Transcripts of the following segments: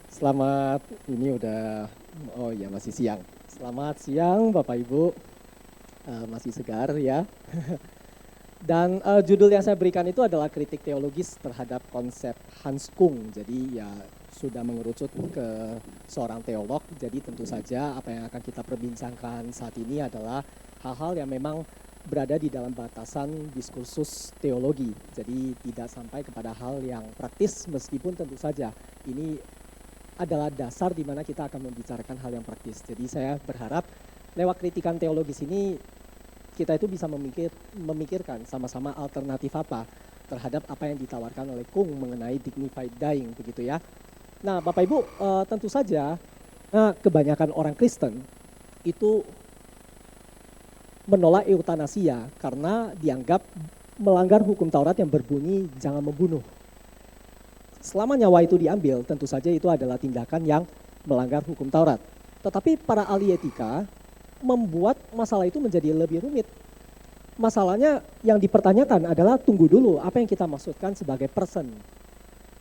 Selamat, ini udah, oh ya masih siang. Selamat siang Bapak Ibu. Masih segar ya. Dan judul yang saya berikan itu adalah kritik teologis terhadap konsep Hans Kung. Jadi ya sudah mengerucut ke seorang teolog. Jadi tentu saja apa yang akan kita perbincangkan saat ini adalah hal-hal yang memang berada di dalam batasan diskursus teologi. Jadi tidak sampai kepada hal yang praktis meskipun tentu saja ini adalah dasar di mana kita akan membicarakan hal yang praktis. Jadi saya berharap lewat kritikan teologis ini kita itu bisa memikirkan sama-sama alternatif apa terhadap apa yang ditawarkan oleh Kung mengenai dignified dying begitu ya. Nah, Bapak Ibu, tentu saja kebanyakan orang Kristen itu menolak eutanasia karena dianggap melanggar hukum Taurat yang berbunyi jangan membunuh. Selama nyawa itu diambil, tentu saja itu adalah tindakan yang melanggar hukum Taurat. Tetapi para ahli etika membuat masalah itu menjadi lebih rumit. Masalahnya yang dipertanyakan adalah tunggu dulu apa yang kita maksudkan sebagai person.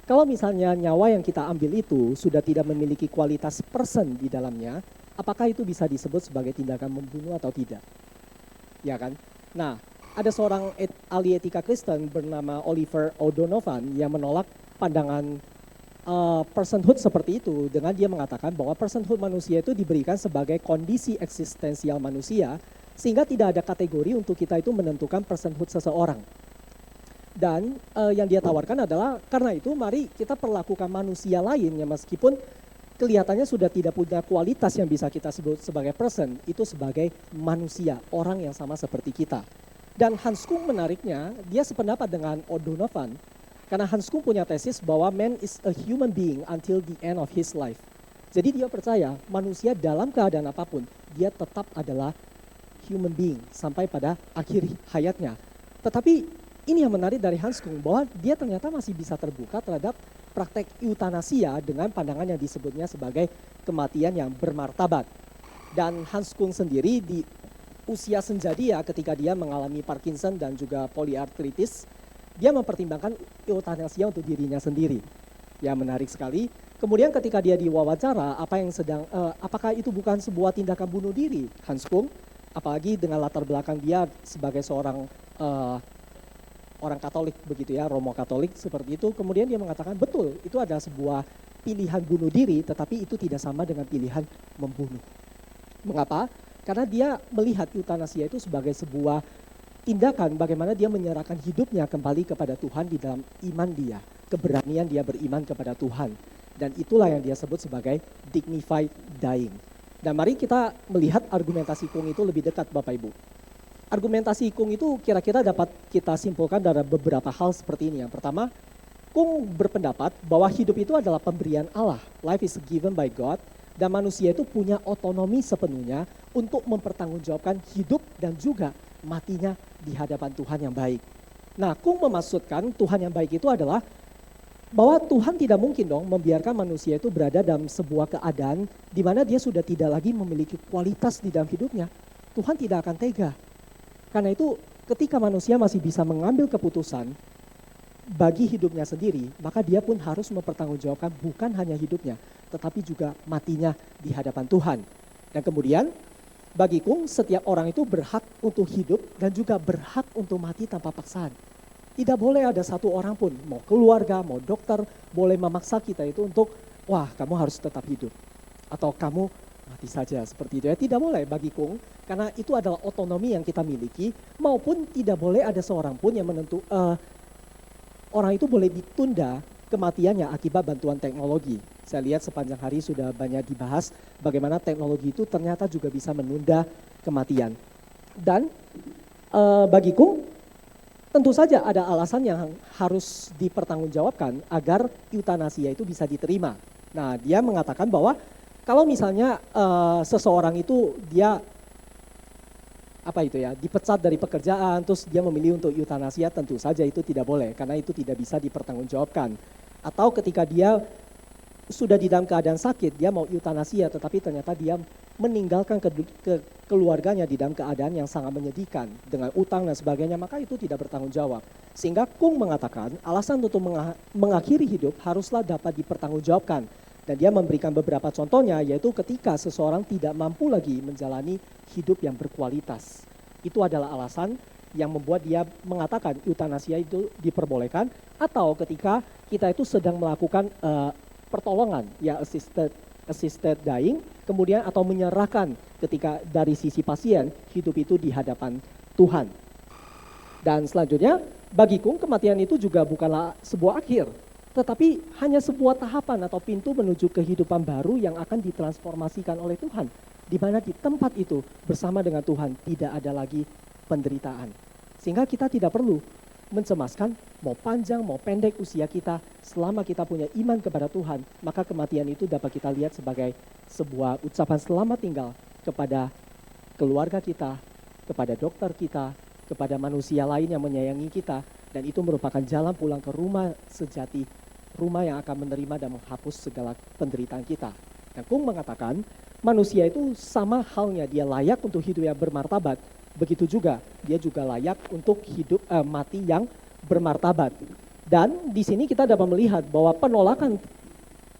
Kalau misalnya nyawa yang kita ambil itu sudah tidak memiliki kualitas person di dalamnya, apakah itu bisa disebut sebagai tindakan membunuh atau tidak? Ya kan? Nah, ada seorang ahli etika Kristen bernama Oliver O'Donovan yang menolak pandangan personhood seperti itu dengan dia mengatakan bahwa personhood manusia itu diberikan sebagai kondisi eksistensial manusia sehingga tidak ada kategori untuk kita itu menentukan personhood seseorang. Dan yang dia tawarkan adalah karena itu mari kita perlakukan manusia lain yang meskipun kelihatannya sudah tidak punya kualitas yang bisa kita sebut sebagai person, itu sebagai manusia, orang yang sama seperti kita. Dan Hans Kung menariknya, dia sependapat dengan O'Donovan, karena Hans Kung punya tesis bahwa man is a human being until the end of his life. Jadi dia percaya manusia dalam keadaan apapun, dia tetap adalah human being sampai pada akhir hayatnya. Tetapi ini yang menarik dari Hans Kung, bahwa dia ternyata masih bisa terbuka terhadap praktek eutanasia dengan pandangan yang disebutnya sebagai kematian yang bermartabat. Dan Hans Kung sendiri di usia senja dia ketika dia mengalami Parkinson dan juga poliartritis, dia mempertimbangkan eutanasia untuk dirinya sendiri. Ya menarik sekali. Kemudian ketika dia diwawancara, apakah itu bukan sebuah tindakan bunuh diri, Hans Kung? Apalagi dengan latar belakang dia sebagai seorang orang Katolik begitu ya, Romo Katolik seperti itu. Kemudian dia mengatakan betul, itu adalah sebuah pilihan bunuh diri, tetapi itu tidak sama dengan pilihan membunuh. Mengapa? Karena dia melihat eutanasia itu sebagai sebuah tindakan bagaimana dia menyerahkan hidupnya kembali kepada Tuhan di dalam iman dia, keberanian dia beriman kepada Tuhan. Dan itulah yang dia sebut sebagai dignified dying. Dan mari kita melihat argumentasi Kung itu lebih dekat Bapak Ibu. Argumentasi Kung itu kira-kira dapat kita simpulkan dari beberapa hal seperti ini. Yang pertama, Kung berpendapat bahwa hidup itu adalah pemberian Allah. Life is given by God. Dan manusia itu punya otonomi sepenuhnya untuk mempertanggungjawabkan hidup dan juga matinya di hadapan Tuhan yang baik. Nah, Kung memaksudkan Tuhan yang baik itu adalah bahwa Tuhan tidak mungkin dong membiarkan manusia itu berada dalam sebuah keadaan di mana dia sudah tidak lagi memiliki kualitas di dalam hidupnya. Tuhan tidak akan tega. Karena itu ketika manusia masih bisa mengambil keputusan bagi hidupnya sendiri, maka dia pun harus mempertanggungjawabkan bukan hanya hidupnya, tetapi juga matinya di hadapan Tuhan. Dan kemudian bagi Kung, setiap orang itu berhak untuk hidup dan juga berhak untuk mati tanpa paksaan. Tidak boleh ada satu orang pun, mau keluarga, mau dokter, boleh memaksa kita itu untuk, wah kamu harus tetap hidup. Atau kamu mati saja, seperti itu ya. Tidak boleh bagi Kung, karena itu adalah otonomi yang kita miliki, maupun tidak boleh ada seorang pun yang orang itu boleh ditunda kematiannya akibat bantuan teknologi. Saya lihat sepanjang hari sudah banyak dibahas bagaimana teknologi itu ternyata juga bisa menunda kematian. Dan bagi Kung, tentu saja ada alasan yang harus dipertanggungjawabkan agar eutanasia itu bisa diterima. Nah, dia mengatakan bahwa kalau misalnya seseorang itu dia dipecat dari pekerjaan, terus dia memilih untuk eutanasia, tentu saja itu tidak boleh, karena itu tidak bisa dipertanggungjawabkan. Atau ketika dia sudah di dalam keadaan sakit, dia mau eutanasia, tetapi ternyata dia meninggalkan keluarganya di dalam keadaan yang sangat menyedihkan, dengan utang dan sebagainya, maka itu tidak bertanggung jawab. Sehingga Kung mengatakan, alasan untuk mengakhiri hidup haruslah dapat dipertanggungjawabkan. Dan dia memberikan beberapa contohnya, yaitu ketika seseorang tidak mampu lagi menjalani hidup yang berkualitas. Itu adalah alasan yang membuat dia mengatakan eutanasia itu diperbolehkan, atau ketika kita itu sedang melakukan pertolongan, ya assisted dying, kemudian atau menyerahkan ketika dari sisi pasien hidup itu di hadapan Tuhan. Dan selanjutnya, bagi Kung, kematian itu juga bukanlah sebuah akhir, tetapi hanya sebuah tahapan atau pintu menuju kehidupan baru yang akan ditransformasikan oleh Tuhan, di mana di tempat itu bersama dengan Tuhan tidak ada lagi penderitaan. Sehingga kita tidak perlu mencemaskan mau panjang mau pendek usia kita, selama kita punya iman kepada Tuhan, maka kematian itu dapat kita lihat sebagai sebuah ucapan selamat tinggal kepada keluarga kita, kepada dokter kita, kepada manusia lain yang menyayangi kita, dan itu merupakan jalan pulang ke rumah sejati, rumah yang akan menerima dan menghapus segala penderitaan kita. Dan Kung mengatakan, manusia itu sama halnya dia layak untuk hidup yang bermartabat, begitu juga dia juga layak untuk hidup mati yang bermartabat. Dan di sini kita dapat melihat bahwa penolakan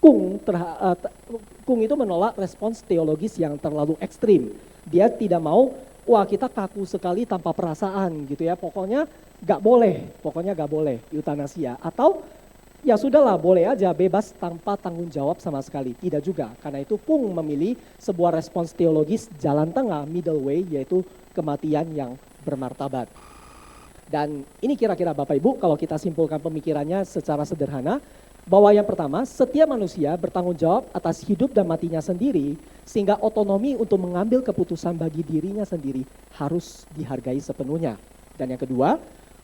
Kung itu menolak respons teologis yang terlalu ekstrim. Dia tidak mau, wah kita kaku sekali tanpa perasaan gitu ya, pokoknya gak boleh eutanasia, atau ya sudahlah boleh aja bebas tanpa tanggung jawab sama sekali. Tidak juga, karena itu Kung memilih sebuah respons teologis jalan tengah, middle way, yaitu kematian yang bermartabat. Dan ini kira-kira Bapak Ibu kalau kita simpulkan pemikirannya secara sederhana, bahwa yang pertama, setiap manusia bertanggung jawab atas hidup dan matinya sendiri, sehingga otonomi untuk mengambil keputusan bagi dirinya sendiri harus dihargai sepenuhnya. Dan yang kedua,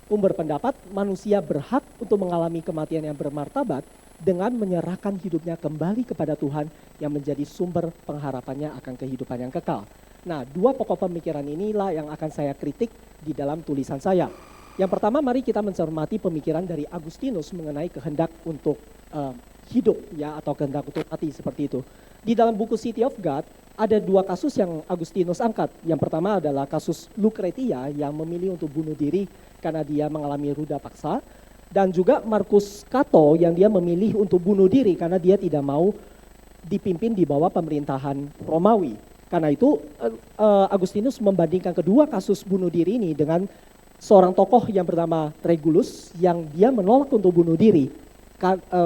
berpendapat manusia berhak untuk mengalami kematian yang bermartabat dengan menyerahkan hidupnya kembali kepada Tuhan yang menjadi sumber pengharapannya akan kehidupan yang kekal. Nah, dua pokok pemikiran inilah yang akan saya kritik di dalam tulisan saya. Yang pertama, mari kita mencermati pemikiran dari Agustinus mengenai kehendak untuk hidup, ya, atau kehendak untuk mati seperti itu. Di dalam buku City of God ada dua kasus yang Agustinus angkat. Yang pertama adalah kasus Lucretia yang memilih untuk bunuh diri karena dia mengalami ruda paksa, dan juga Marcus Cato yang dia memilih untuk bunuh diri karena dia tidak mau dipimpin di bawah pemerintahan Romawi. Karena itu Agustinus membandingkan kedua kasus bunuh diri ini dengan seorang tokoh yang bernama Regulus yang dia menolak untuk bunuh diri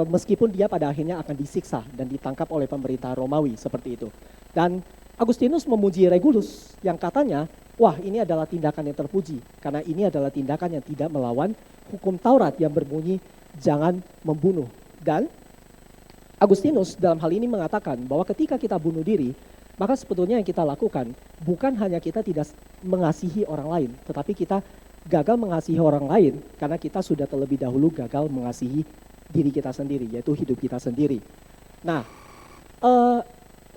meskipun dia pada akhirnya akan disiksa dan ditangkap oleh pemerintah Romawi seperti itu. Dan Agustinus memuji Regulus yang katanya, wah ini adalah tindakan yang terpuji karena ini adalah tindakan yang tidak melawan hukum Taurat yang berbunyi jangan membunuh. Dan Agustinus dalam hal ini mengatakan bahwa ketika kita bunuh diri, maka sebetulnya yang kita lakukan bukan hanya kita tidak mengasihi orang lain, tetapi kita gagal mengasihi orang lain karena kita sudah terlebih dahulu gagal mengasihi diri kita sendiri, yaitu hidup kita sendiri. Nah,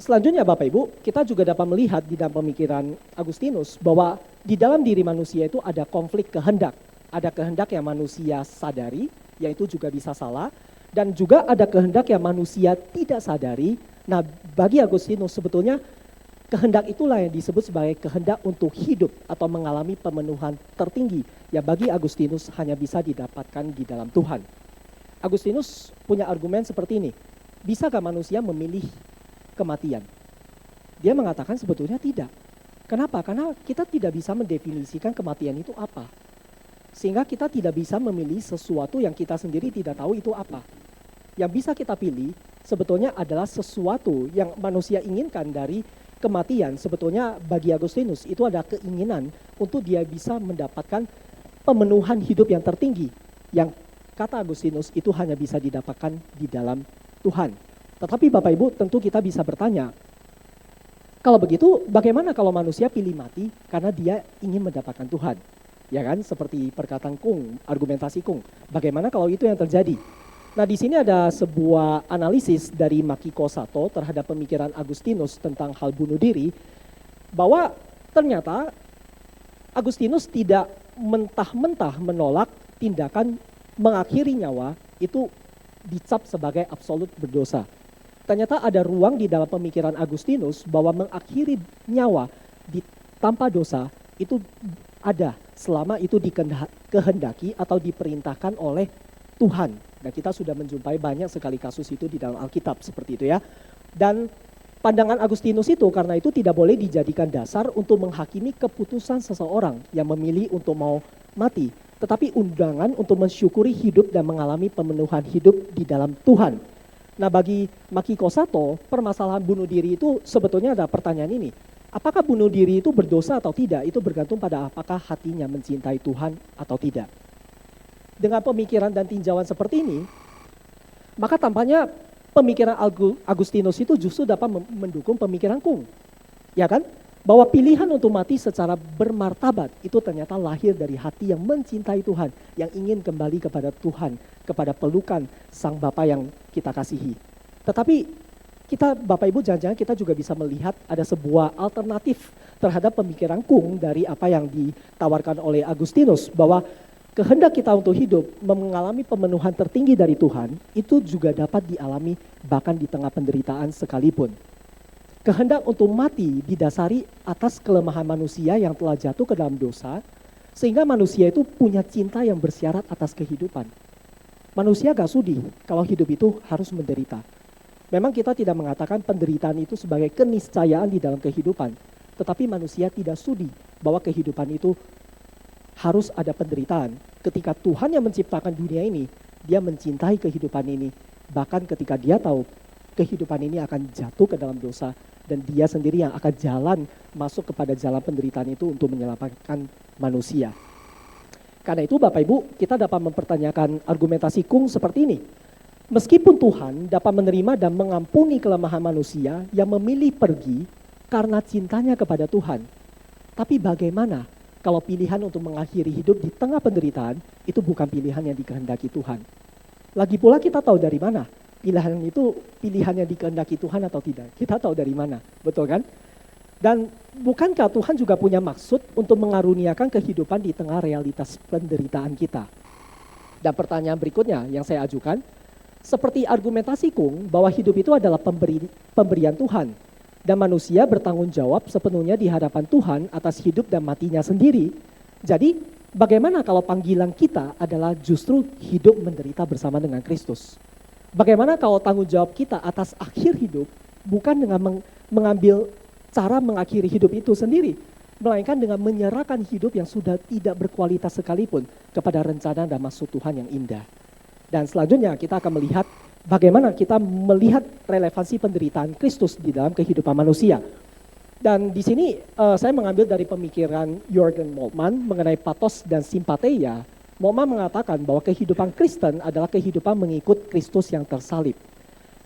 selanjutnya Bapak Ibu, kita juga dapat melihat di dalam pemikiran Agustinus bahwa di dalam diri manusia itu ada konflik kehendak. Ada kehendak yang manusia sadari, yaitu juga bisa salah, dan juga ada kehendak yang manusia tidak sadari. Nah, bagi Agustinus sebetulnya kehendak itulah yang disebut sebagai kehendak untuk hidup atau mengalami pemenuhan tertinggi yang bagi Agustinus hanya bisa didapatkan di dalam Tuhan. Agustinus punya argumen seperti ini, bisakah manusia memilih kematian? Dia mengatakan sebetulnya tidak. Kenapa? Karena kita tidak bisa mendefinisikan kematian itu apa. Sehingga kita tidak bisa memilih sesuatu yang kita sendiri tidak tahu itu apa. Yang bisa kita pilih sebetulnya adalah sesuatu yang manusia inginkan dari kematian. Sebetulnya bagi Agustinus itu ada keinginan untuk dia bisa mendapatkan pemenuhan hidup yang tertinggi. Yang kata Agustinus itu hanya bisa didapatkan di dalam Tuhan. Tetapi Bapak Ibu tentu kita bisa bertanya, kalau begitu bagaimana kalau manusia pilih mati karena dia ingin mendapatkan Tuhan? Ya kan, seperti perkataan Kung, argumentasi Kung. Bagaimana kalau itu yang terjadi? Nah, di sini ada sebuah analisis dari Makiko Sato terhadap pemikiran Agustinus tentang hal bunuh diri, bahwa ternyata Agustinus tidak mentah-mentah menolak tindakan mengakhiri nyawa itu dicap sebagai absolut berdosa. Ternyata ada ruang di dalam pemikiran Agustinus bahwa mengakhiri nyawa tanpa dosa itu ada selama itu dikehendaki atau diperintahkan oleh Tuhan. Dan kita sudah menjumpai banyak sekali kasus itu di dalam Alkitab seperti itu ya. Dan pandangan Agustinus itu karena itu tidak boleh dijadikan dasar untuk menghakimi keputusan seseorang yang memilih untuk mau mati. Tetapi undangan untuk mensyukuri hidup dan mengalami pemenuhan hidup di dalam Tuhan. Nah bagi Makiko Sato, permasalahan bunuh diri itu sebetulnya ada pertanyaan ini. Apakah bunuh diri itu berdosa atau tidak? Itu bergantung pada apakah hatinya mencintai Tuhan atau tidak. Dengan pemikiran dan tinjauan seperti ini, maka tampaknya pemikiran Agustinus itu justru dapat mendukung pemikiran Kung. Ya kan? Bahwa pilihan untuk mati secara bermartabat itu ternyata lahir dari hati yang mencintai Tuhan, yang ingin kembali kepada Tuhan, kepada pelukan Sang Bapa yang kita kasihi. Tetapi kita Bapak Ibu jangan-jangan kita juga bisa melihat ada sebuah alternatif terhadap pemikiran Kung dari apa yang ditawarkan oleh Agustinus, bahwa kehendak kita untuk hidup mengalami pemenuhan tertinggi dari Tuhan itu juga dapat dialami bahkan di tengah penderitaan sekalipun. Kehendak untuk mati didasari atas kelemahan manusia yang telah jatuh ke dalam dosa, sehingga manusia itu punya cinta yang bersyarat atas kehidupan. Manusia gak sudi kalau hidup itu harus menderita. Memang kita tidak mengatakan penderitaan itu sebagai keniscayaan di dalam kehidupan, tetapi manusia tidak sudi bahwa kehidupan itu harus ada penderitaan. Ketika Tuhan yang menciptakan dunia ini, dia mencintai kehidupan ini. Bahkan ketika dia tahu kehidupan ini akan jatuh ke dalam dosa, dan dia sendiri yang akan jalan masuk kepada jalan penderitaan itu untuk menyelamatkan manusia. Karena itu Bapak Ibu, kita dapat mempertanyakan argumentasi Kung seperti ini. Meskipun Tuhan dapat menerima dan mengampuni kelemahan manusia yang memilih pergi karena cintanya kepada Tuhan, tapi bagaimana kalau pilihan untuk mengakhiri hidup di tengah penderitaan itu bukan pilihan yang dikehendaki Tuhan? Lagi pula kita tahu dari mana pilihan itu pilihan yang dikehendaki Tuhan atau tidak? Kita tahu dari mana, betul kan? Dan bukankah Tuhan juga punya maksud untuk mengaruniakan kehidupan di tengah realitas penderitaan kita? Dan pertanyaan berikutnya yang saya ajukan, seperti argumentasi Kung bahwa hidup itu adalah pemberian Tuhan, dan manusia bertanggung jawab sepenuhnya di hadapan Tuhan atas hidup dan matinya sendiri. Jadi bagaimana kalau panggilan kita adalah justru hidup menderita bersama dengan Kristus? Bagaimana kalau tanggung jawab kita atas akhir hidup bukan dengan mengambil cara mengakhiri hidup itu sendiri, melainkan dengan menyerahkan hidup yang sudah tidak berkualitas sekalipun kepada rencana dan maksud Tuhan yang indah. Dan selanjutnya kita akan melihat bagaimana kita melihat relevansi penderitaan Kristus di dalam kehidupan manusia. Dan di sini saya mengambil dari pemikiran Jürgen Moltmann mengenai pathos dan simpatia. Moltmann mengatakan bahwa kehidupan Kristen adalah kehidupan mengikut Kristus yang tersalib.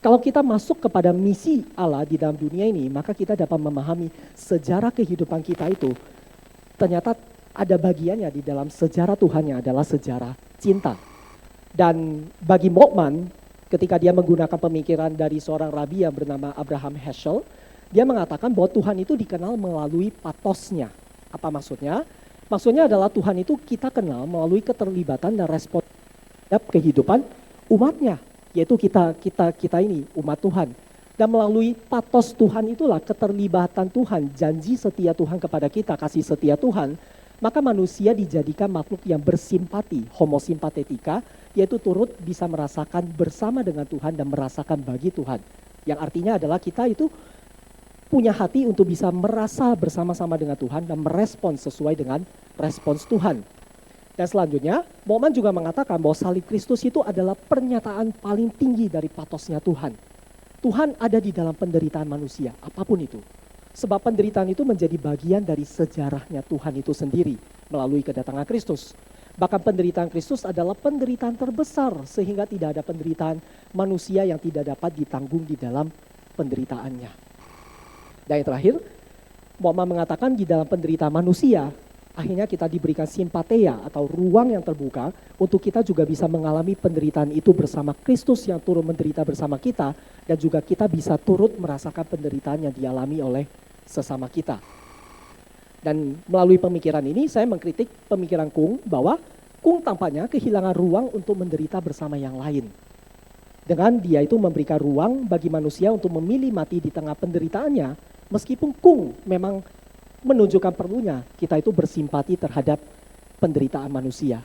Kalau kita masuk kepada misi Allah di dalam dunia ini, maka kita dapat memahami sejarah kehidupan kita itu. Ternyata ada bagiannya di dalam sejarah Tuhan yang adalah sejarah cinta. Dan bagi Moltmann, ketika dia menggunakan pemikiran dari seorang rabi yang bernama Abraham Heschel, dia mengatakan bahwa Tuhan itu dikenal melalui pathosnya. Apa maksudnya? Maksudnya adalah Tuhan itu kita kenal melalui keterlibatan dan respon terhadap kehidupan umatnya, yaitu kita ini umat Tuhan. Dan melalui pathos Tuhan itulah keterlibatan Tuhan, janji setia Tuhan kepada kita, kasih setia Tuhan, maka manusia dijadikan makhluk yang bersimpati, homosimpatetika, yaitu turut bisa merasakan bersama dengan Tuhan dan merasakan bagi Tuhan. Yang artinya adalah kita itu punya hati untuk bisa merasa bersama-sama dengan Tuhan dan merespons sesuai dengan respons Tuhan. Dan selanjutnya, Moltmann juga mengatakan bahwa salib Kristus itu adalah pernyataan paling tinggi dari pathosnya Tuhan. Tuhan ada di dalam penderitaan manusia, apapun itu. Sebab penderitaan itu menjadi bagian dari sejarahnya Tuhan itu sendiri melalui kedatangan Kristus. Bahkan penderitaan Kristus adalah penderitaan terbesar sehingga tidak ada penderitaan manusia yang tidak dapat ditanggung di dalam penderitaannya. Dan yang terakhir, Moltmann mengatakan di dalam penderitaan manusia, akhirnya kita diberikan simpatia atau ruang yang terbuka untuk kita juga bisa mengalami penderitaan itu bersama Kristus yang turut menderita bersama kita, dan juga kita bisa turut merasakan penderitaan yang dialami oleh sesama kita. Dan melalui pemikiran ini saya mengkritik pemikiran Kung bahwa Kung tampaknya kehilangan ruang untuk menderita bersama yang lain. Dengan dia itu memberikan ruang bagi manusia untuk memilih mati di tengah penderitaannya, meskipun Kung memang menunjukkan perlunya kita itu bersimpati terhadap penderitaan manusia.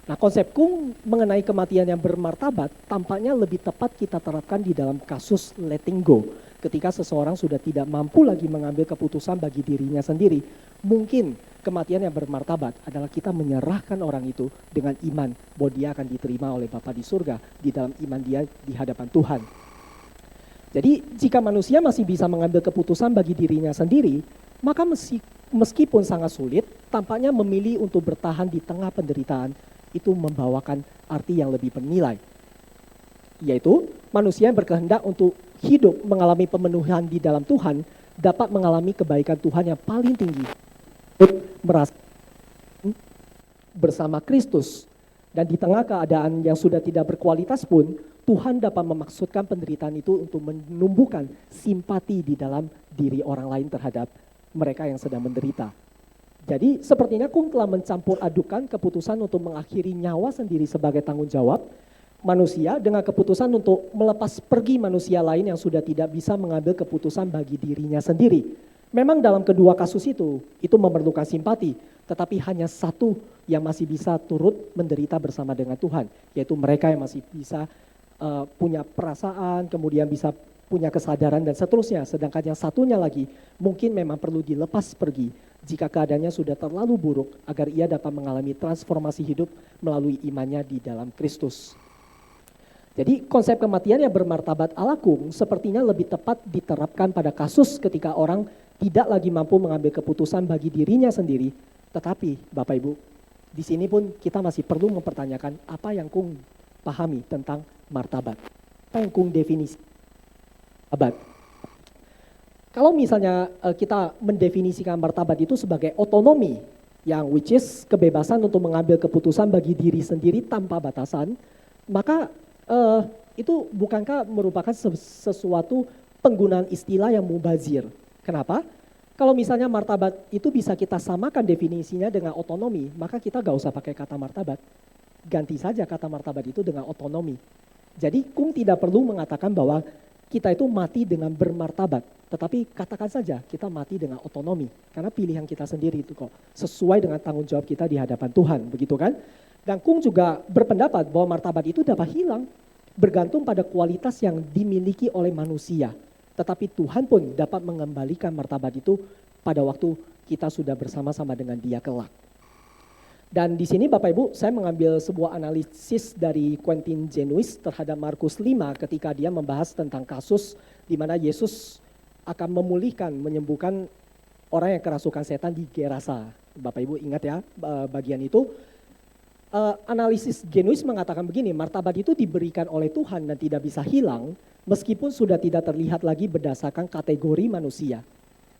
Nah, konsep Kung mengenai kematian yang bermartabat tampaknya lebih tepat kita terapkan di dalam kasus letting go. Ketika seseorang sudah tidak mampu lagi mengambil keputusan bagi dirinya sendiri, mungkin kematian yang bermartabat adalah kita menyerahkan orang itu dengan iman bahwa dia akan diterima oleh Bapa di surga di dalam iman dia di hadapan Tuhan. Jadi jika manusia masih bisa mengambil keputusan bagi dirinya sendiri, maka meskipun sangat sulit, tampaknya memilih untuk bertahan di tengah penderitaan itu membawakan arti yang lebih bernilai. Yaitu manusia yang berkehendak untuk hidup mengalami pemenuhan di dalam Tuhan dapat mengalami kebaikan Tuhan yang paling tinggi. Merasa bersama Kristus. Dan di tengah keadaan yang sudah tidak berkualitas pun, Tuhan dapat memaksudkan penderitaan itu untuk menumbuhkan simpati di dalam diri orang lain terhadap mereka yang sedang menderita. Jadi sepertinya Kung telah mencampur adukan keputusan untuk mengakhiri nyawa sendiri sebagai tanggung jawab manusia dengan keputusan untuk melepas pergi manusia lain yang sudah tidak bisa mengambil keputusan bagi dirinya sendiri. Memang dalam kedua kasus itu memerlukan simpati, tetapi hanya satu yang masih bisa turut menderita bersama dengan Tuhan, yaitu mereka yang masih bisa punya perasaan, kemudian bisa punya kesadaran dan seterusnya. Sedangkan yang satunya lagi mungkin memang perlu dilepas pergi jika keadaannya sudah terlalu buruk agar ia dapat mengalami transformasi hidup melalui imannya di dalam Kristus. Jadi konsep kematian yang bermartabat ala Kung sepertinya lebih tepat diterapkan pada kasus ketika orang tidak lagi mampu mengambil keputusan bagi dirinya sendiri. Tetapi Bapak Ibu, di sini pun kita masih perlu mempertanyakan apa yang Kung pahami tentang martabat. Apa yang Kung definisi martabat? Kalau misalnya kita mendefinisikan martabat itu sebagai otonomi, yang which is kebebasan untuk mengambil keputusan bagi diri sendiri tanpa batasan, maka itu bukankah merupakan sesuatu penggunaan istilah yang mubazir? Kenapa? Kalau misalnya martabat itu bisa kita samakan definisinya dengan otonomi, maka kita gak usah pakai kata martabat. Ganti saja kata martabat itu dengan otonomi. Jadi Kung tidak perlu mengatakan bahwa kita itu mati dengan bermartabat, tetapi katakan saja kita mati dengan otonomi, karena pilihan kita sendiri itu kok sesuai dengan tanggung jawab kita di hadapan Tuhan, begitu kan? Dan Kung juga berpendapat bahwa martabat itu dapat hilang, bergantung pada kualitas yang dimiliki oleh manusia. Tetapi Tuhan pun dapat mengembalikan martabat itu pada waktu kita sudah bersama-sama dengan Dia kelak. Dan di sini Bapak Ibu, saya mengambil sebuah analisis dari Quentin Genuis terhadap Markus 5 ketika dia membahas tentang kasus di mana Yesus akan memulihkan, menyembuhkan orang yang kerasukan setan di Gerasa. Bapak Ibu ingat ya bagian itu. Analisis Genuis mengatakan begini, martabat itu diberikan oleh Tuhan dan tidak bisa hilang meskipun sudah tidak terlihat lagi berdasarkan kategori manusia.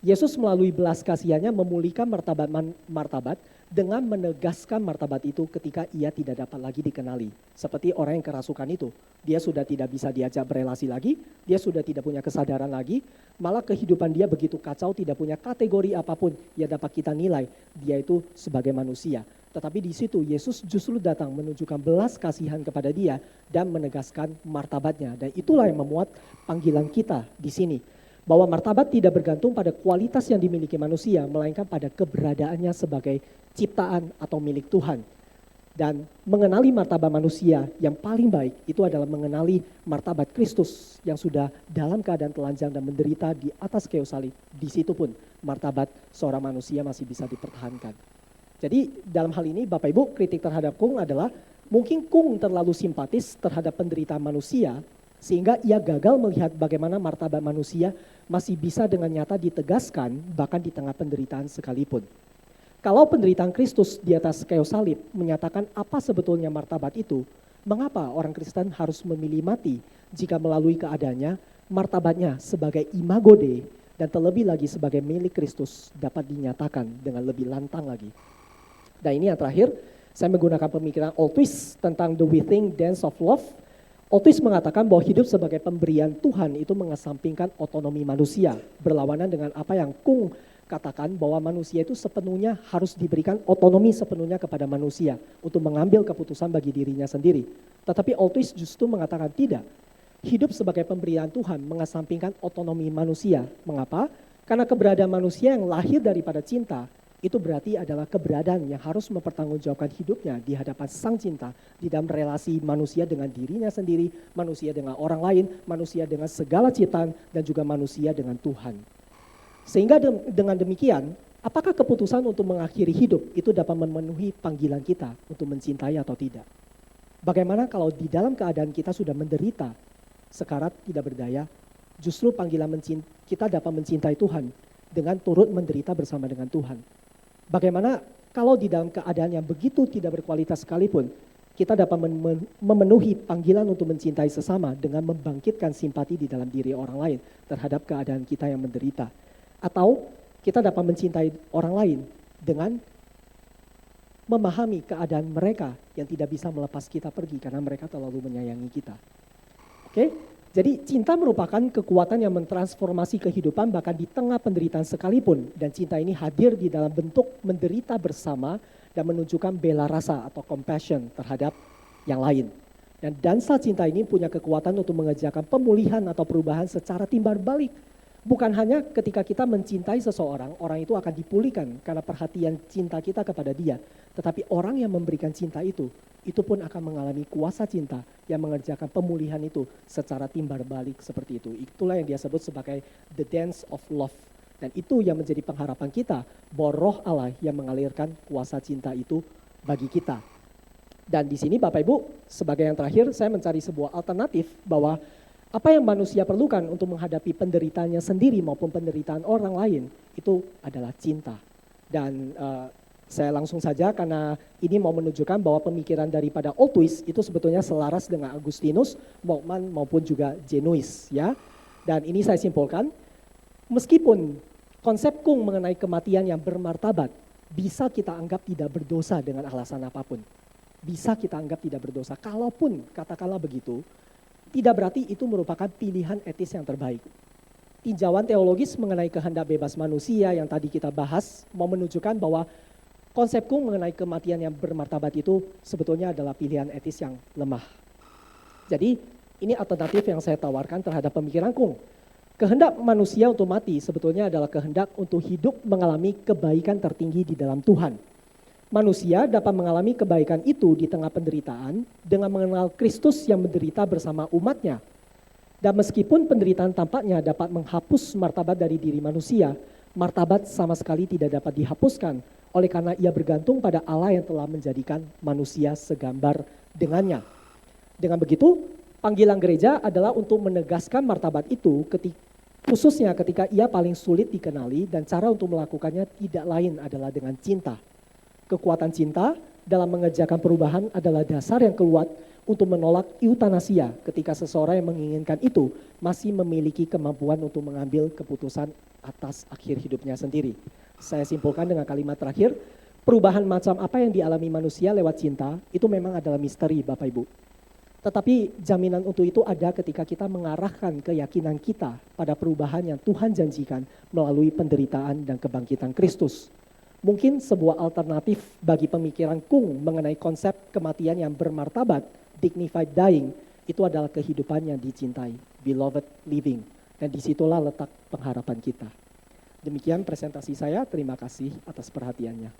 Yesus melalui belas kasihannya memulihkan martabat dengan menegaskan martabat itu ketika ia tidak dapat lagi dikenali. Seperti orang yang kerasukan itu, dia sudah tidak bisa diajak berelasi lagi, dia sudah tidak punya kesadaran lagi, malah kehidupan dia begitu kacau, tidak punya kategori apapun yang dapat kita nilai, dia itu sebagai manusia. Tetapi di situ Yesus justru datang menunjukkan belas kasihan kepada dia dan menegaskan martabatnya. Dan itulah yang memuat panggilan kita di sini. Bahwa martabat tidak bergantung pada kualitas yang dimiliki manusia, melainkan pada keberadaannya sebagai ciptaan atau milik Tuhan. Dan mengenali martabat manusia yang paling baik itu adalah mengenali martabat Kristus yang sudah dalam keadaan telanjang dan menderita di atas kayu salib. Di situ pun martabat seorang manusia masih bisa dipertahankan. Jadi dalam hal ini Bapak Ibu, kritik terhadap Kung adalah mungkin Kung terlalu simpatis terhadap penderitaan manusia sehingga ia gagal melihat bagaimana martabat manusia masih bisa dengan nyata ditegaskan bahkan di tengah penderitaan sekalipun. Kalau penderitaan Kristus di atas kayu salib menyatakan apa sebetulnya martabat itu, mengapa orang Kristen harus memilih mati jika melalui keadaannya martabatnya sebagai imago Dei dan terlebih lagi sebagai milik Kristus dapat dinyatakan dengan lebih lantang lagi. Dan ini yang terakhir, saya menggunakan pemikiran Althuis tentang The Withing Dance of Love. Althuis mengatakan bahwa hidup sebagai pemberian Tuhan itu mengesampingkan otonomi manusia, berlawanan dengan apa yang Kung katakan bahwa manusia itu sepenuhnya harus diberikan otonomi sepenuhnya kepada manusia untuk mengambil keputusan bagi dirinya sendiri. Tetapi Althuis justru mengatakan tidak. Hidup sebagai pemberian Tuhan mengesampingkan otonomi manusia. Mengapa? Karena keberadaan manusia yang lahir daripada cinta itu berarti adalah keberadaan yang harus mempertanggungjawabkan hidupnya di hadapan Sang Cinta, di dalam relasi manusia dengan dirinya sendiri, manusia dengan orang lain, manusia dengan segala ciptaan, dan juga manusia dengan Tuhan. Sehingga dengan demikian, apakah keputusan untuk mengakhiri hidup itu dapat memenuhi panggilan kita untuk mencintai atau tidak? Bagaimana kalau di dalam keadaan kita sudah menderita, sekarat, tidak berdaya, justru panggilan kita dapat mencintai Tuhan dengan turut menderita bersama dengan Tuhan. Bagaimana kalau di dalam keadaan yang begitu tidak berkualitas sekalipun, kita dapat memenuhi panggilan untuk mencintai sesama dengan membangkitkan simpati di dalam diri orang lain terhadap keadaan kita yang menderita. Atau kita dapat mencintai orang lain dengan memahami keadaan mereka yang tidak bisa melepas kita pergi karena mereka terlalu menyayangi kita. Oke? Jadi cinta merupakan kekuatan yang mentransformasi kehidupan bahkan di tengah penderitaan sekalipun. Dan cinta ini hadir di dalam bentuk menderita bersama dan menunjukkan bela rasa atau compassion terhadap yang lain. Dan dansa cinta ini punya kekuatan untuk mengerjakan pemulihan atau perubahan secara timbal balik. Bukan hanya ketika kita mencintai seseorang, orang itu akan dipulihkan karena perhatian cinta kita kepada dia. Tetapi orang yang memberikan cinta itu pun akan mengalami kuasa cinta yang mengerjakan pemulihan itu secara timbal balik seperti itu. Itulah yang dia sebut sebagai the dance of love. Dan itu yang menjadi pengharapan kita bahwa roh Allah yang mengalirkan kuasa cinta itu bagi kita. Dan di sini Bapak Ibu, sebagai yang terakhir saya mencari sebuah alternatif bahwa apa yang manusia perlukan untuk menghadapi penderitaannya sendiri maupun penderitaan orang lain itu adalah cinta. Dan saya langsung saja karena ini mau menunjukkan bahwa pemikiran daripada Althuis itu sebetulnya selaras dengan Agustinus, Moltmann maupun juga Genuis ya. Dan ini saya simpulkan, meskipun konsep Kung mengenai kematian yang bermartabat bisa kita anggap tidak berdosa dengan alasan apapun. Bisa kita anggap tidak berdosa, kalaupun katakanlah begitu, tidak berarti itu merupakan pilihan etis yang terbaik. Tinjauan teologis mengenai kehendak bebas manusia yang tadi kita bahas mau menunjukkan bahwa konsep Kung mengenai kematian yang bermartabat itu sebetulnya adalah pilihan etis yang lemah. Jadi ini alternatif yang saya tawarkan terhadap pemikiran Kung. Kehendak manusia untuk mati sebetulnya adalah kehendak untuk hidup mengalami kebaikan tertinggi di dalam Tuhan. Manusia dapat mengalami kebaikan itu di tengah penderitaan dengan mengenal Kristus yang menderita bersama umatnya. Dan meskipun penderitaan tampaknya dapat menghapus martabat dari diri manusia, martabat sama sekali tidak dapat dihapuskan oleh karena ia bergantung pada Allah yang telah menjadikan manusia segambar dengannya. Dengan begitu, panggilan gereja adalah untuk menegaskan martabat itu khususnya ketika ia paling sulit dikenali dan cara untuk melakukannya tidak lain adalah dengan cinta. Kekuatan cinta dalam mengerjakan perubahan adalah dasar yang kuat untuk menolak eutanasia ketika seseorang yang menginginkan itu masih memiliki kemampuan untuk mengambil keputusan atas akhir hidupnya sendiri. Saya simpulkan dengan kalimat terakhir, perubahan macam apa yang dialami manusia lewat cinta itu memang adalah misteri Bapak Ibu. Tetapi jaminan untuk itu ada ketika kita mengarahkan keyakinan kita pada perubahan yang Tuhan janjikan melalui penderitaan dan kebangkitan Kristus. Mungkin sebuah alternatif bagi pemikiran Kung mengenai konsep kematian yang bermartabat, dignified dying, itu adalah kehidupan yang dicintai, beloved living. Dan disitulah letak pengharapan kita. Demikian presentasi saya, terima kasih atas perhatiannya.